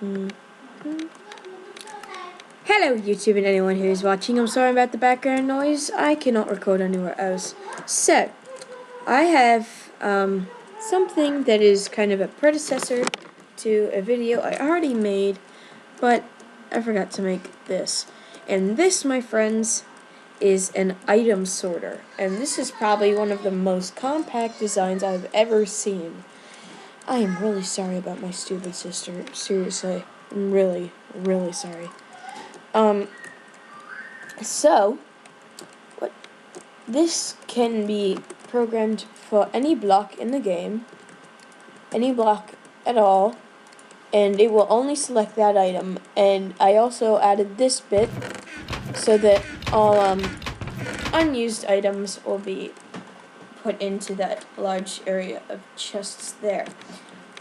Hello YouTube and anyone who is watching. I'm sorry about the background noise. I cannot record anywhere else. So, I have something that is kind of a predecessor to a video I already made, but I forgot to make this. And this, my friends, is an item sorter. And this is probably one of the most compact designs I've ever seen. I am really sorry about my stupid sister. Seriously. I'm really, really sorry. So, this can be programmed for any block in the game, any block at all, and it will only select that item. And I also added this bit so that all unused items will be put into that large area of chests there.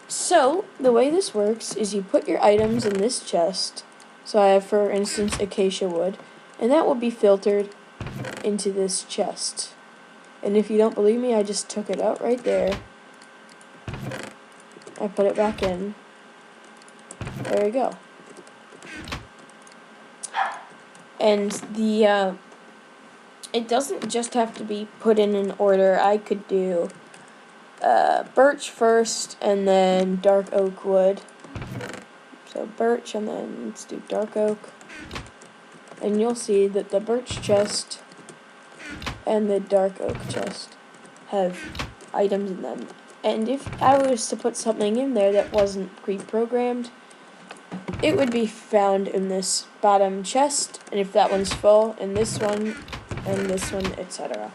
So, the way this works is you put your items in this chest. So I have, for instance, acacia wood, and that will be filtered into this chest. And if you don't believe me, I just took it out right there. I put it back in. There we go. And the it doesn't just have to be put in an order. I could do birch first, and then dark oak wood. So birch, and then let's do dark oak. And you'll see that the birch chest and the dark oak chest have items in them. And if I was to put something in there that wasn't pre-programmed, it would be found in this bottom chest, and if that one's full, in this one, and this one, etc.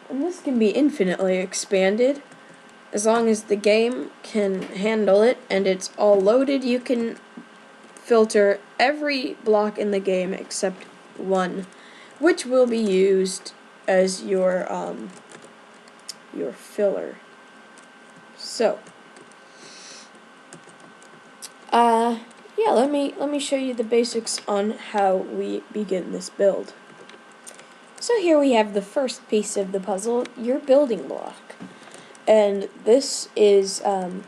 And this can be infinitely expanded. As long as the game can handle it and it's all loaded, you can filter every block in the game except one, which will be used as your filler. So, yeah, let me show you the basics on how we begin this build. So here we have the first piece of the puzzle, your building block. And this is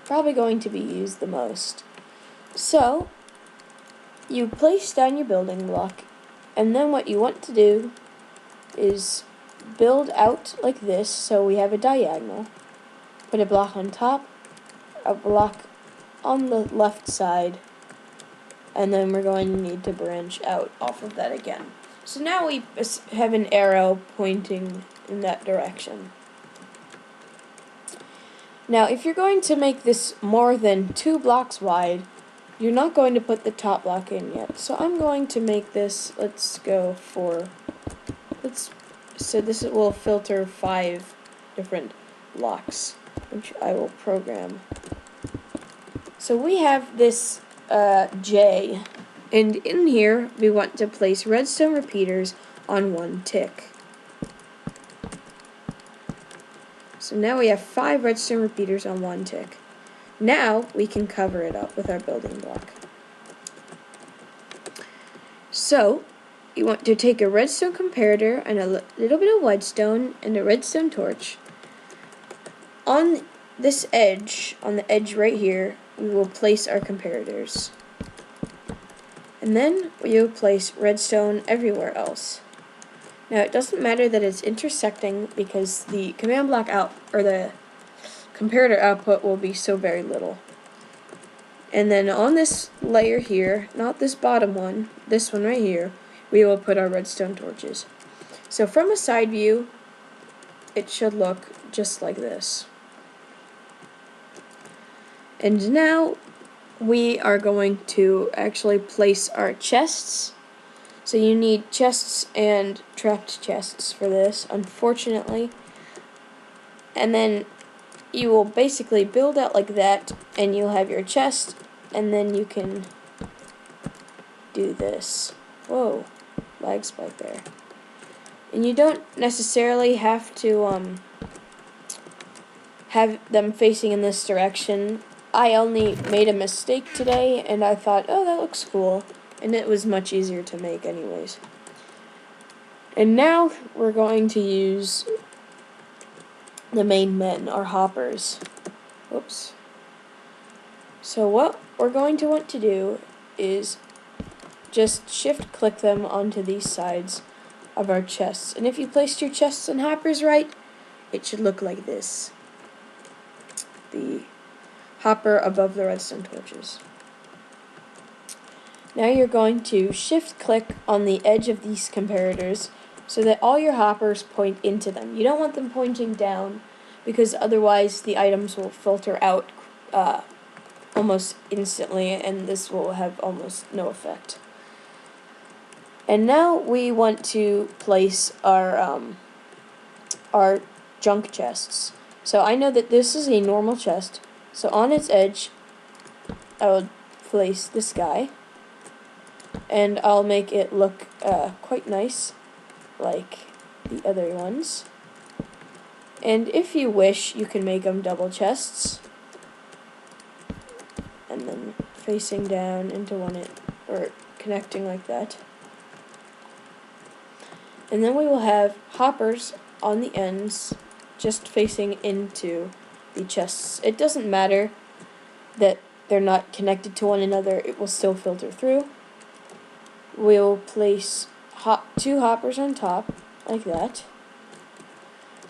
probably going to be used the most. So, you place down your building block, and then what you want to do is build out like this, so we have a diagonal. Put a block on top, a block on the left side, and then we're going to need to branch out off of that again. So now we have an arrow pointing in that direction. Now, if you're going to make this more than 2 blocks wide, you're not going to put the top block in yet. So I'm going to make this, so this will filter 5 different blocks, which I will program. So we have this J, and in here we want to place redstone repeaters on 1 tick. So now we have 5 redstone repeaters on 1 tick. Now we can cover it up with our building block. So you want to take a redstone comparator and a little bit of leadstone and a redstone torch. On this edge, on the edge right here, we will place our comparators. And then we will place redstone everywhere else. Now it doesn't matter that it's intersecting because the command block or the comparator output will be so very little. And then on this layer here, not this bottom one, this one right here, we will put our redstone torches. So from a side view, it should look just like this. And now we are going to actually place our chests. So you need chests and trapped chests for this, unfortunately. And then you will basically build out like that, and you'll have your chest, and then you can do this. Whoa, lag spike there. And you don't necessarily have to have them facing in this direction. I only made a mistake today, and I thought, oh, that looks cool. And it was much easier to make anyways. And now we're going to use the main men, our hoppers. Oops. So what we're going to want to do is just shift click them onto these sides of our chests. And if you placed your chests and hoppers right, it should look like this. The hopper above the redstone torches. Now you're going to shift click on the edge of these comparators so that all your hoppers point into them. You don't want them pointing down because otherwise the items will filter out almost instantly, and this will have almost no effect. And now we want to place our junk chests. So I know that this is a normal chest, so on its edge I will place this guy, and I'll make it look quite nice like the other ones. And if you wish, you can make them double chests and then facing down into one, or connecting like that. And then we will have hoppers on the ends just facing into the chests. It doesn't matter that they're not connected to one another, it will still filter through. We'll place two hoppers on top like that,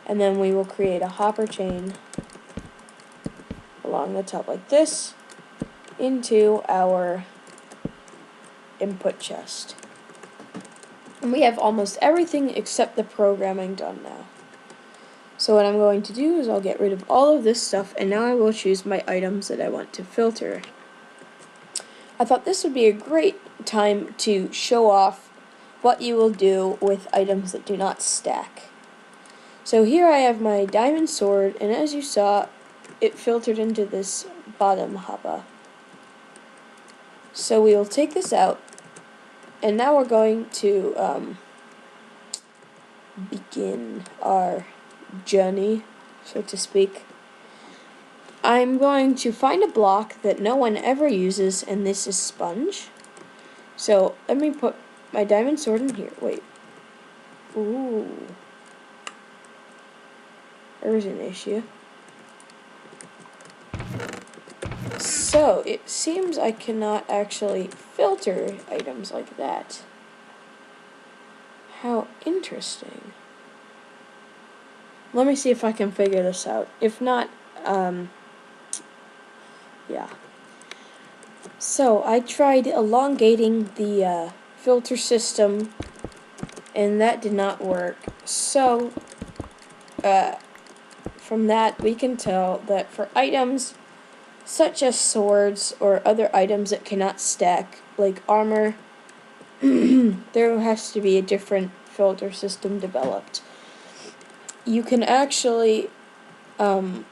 and then we will create a hopper chain along the top like this into our input chest. And we have almost everything except the programming done now. So what I'm going to do is I'll get rid of all of this stuff, and now I will choose my items that I want to filter. I thought this would be a great time to show off what you will do with items that do not stack. So here I have my diamond sword, and as you saw, it filtered into this bottom hopper. So we will take this out, and now we're going to begin our journey, so to speak. I'm going to find a block that no one ever uses, and this is sponge. So let me put my diamond sword in here. Wait. Ooh. There's an issue. So it seems I cannot actually filter items like that. How interesting. Let me see if I can figure this out. If not, yeah. So I tried elongating the filter system, and that did not work. So from that we can tell that for items such as swords or other items that cannot stack, like armor, there has to be a different filter system developed. You can actually, you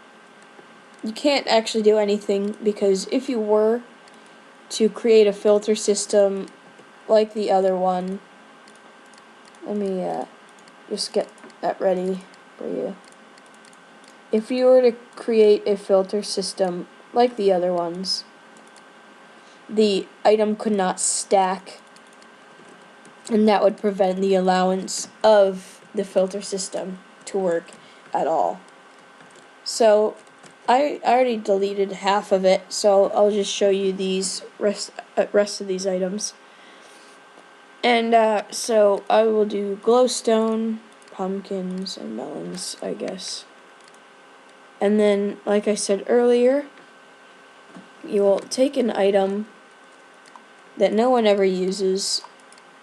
can't actually do anything, because if you were to create a filter system like the other one, let me just get that ready for you. If you were to create a filter system like the other ones, the item could not stack, and that would prevent the allowance of the filter system to work at all. So I already deleted half of it, so I'll just show you these rest of these items. And so I will do glowstone, pumpkins, and melons, I guess. And then, like I said earlier, you will take an item that no one ever uses,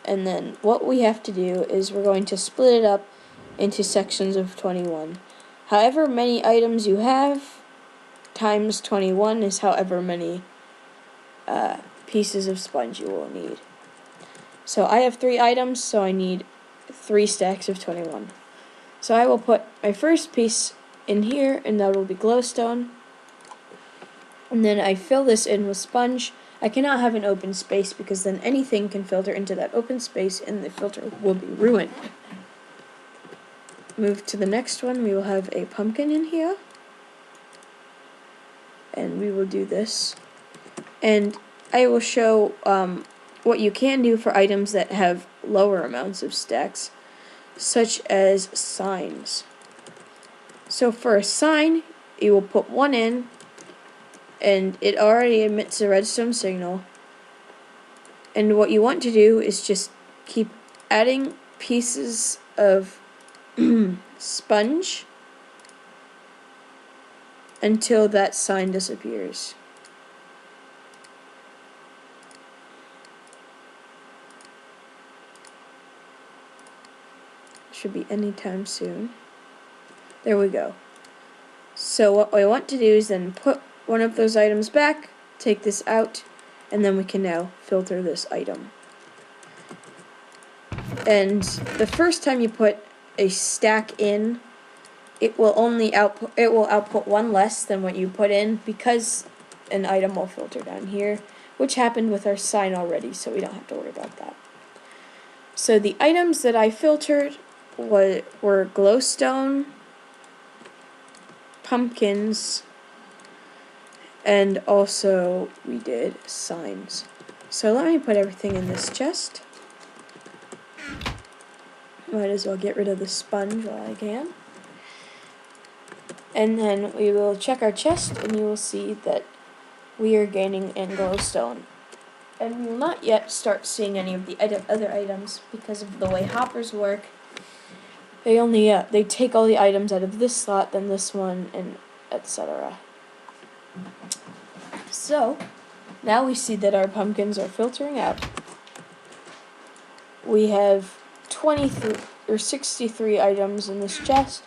and then what we have to do is we're going to split it up into sections of 21. However many items you have times 21 is however many pieces of sponge you will need. So I have 3 items, so I need 3 stacks of 21. So I will put my first piece in here, and that will be glowstone. And then I fill this in with sponge. I cannot have an open space, because then anything can filter into that open space and the filter will be ruined. Move to the next one. We will have a pumpkin in here, and we will do this. And I will show what you can do for items that have lower amounts of stacks, such as signs. So for a sign, you will put one in, and it already emits a redstone signal. And what you want to do is just keep adding pieces of sponge until that sign disappears. Should be anytime soon. There we go. So what we want to do is then put one of those items back, take this out, and then we can now filter this item. And the first time you put a stack in, it will output one less than what you put in, because an item will filter down here, which happened with our sign already, so we don't have to worry about that. So the items that I filtered were glowstone, pumpkins, and also we did signs. So let me put everything in this chest. Might as well get rid of the sponge while I can. And then we will check our chest, and you will see that we are gaining in glowstone. And we will not yet start seeing any of the other items because of the way hoppers work. They take all the items out of this slot, then this one, and etc. So now we see that our pumpkins are filtering out. We have 63 items in this chest.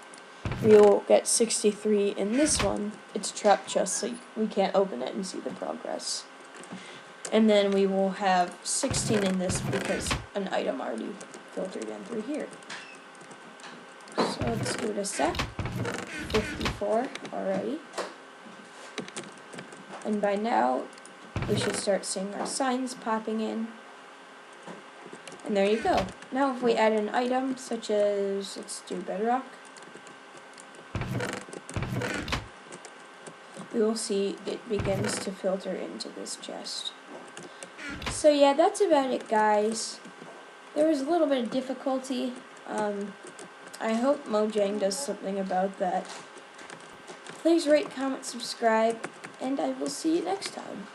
We will get 63 in this one. It's trapped chest, so we can't open it and see the progress. And then we will have 16 in this because an item already filtered in through here. So let's give it a sec. 54 already. And by now, we should start seeing our signs popping in. And there you go. Now if we add an item, such as, let's do bedrock, we will see it begins to filter into this chest. So yeah, that's about it, guys. There was a little bit of difficulty. I hope Mojang does something about that. Please rate, comment, subscribe, and I will see you next time.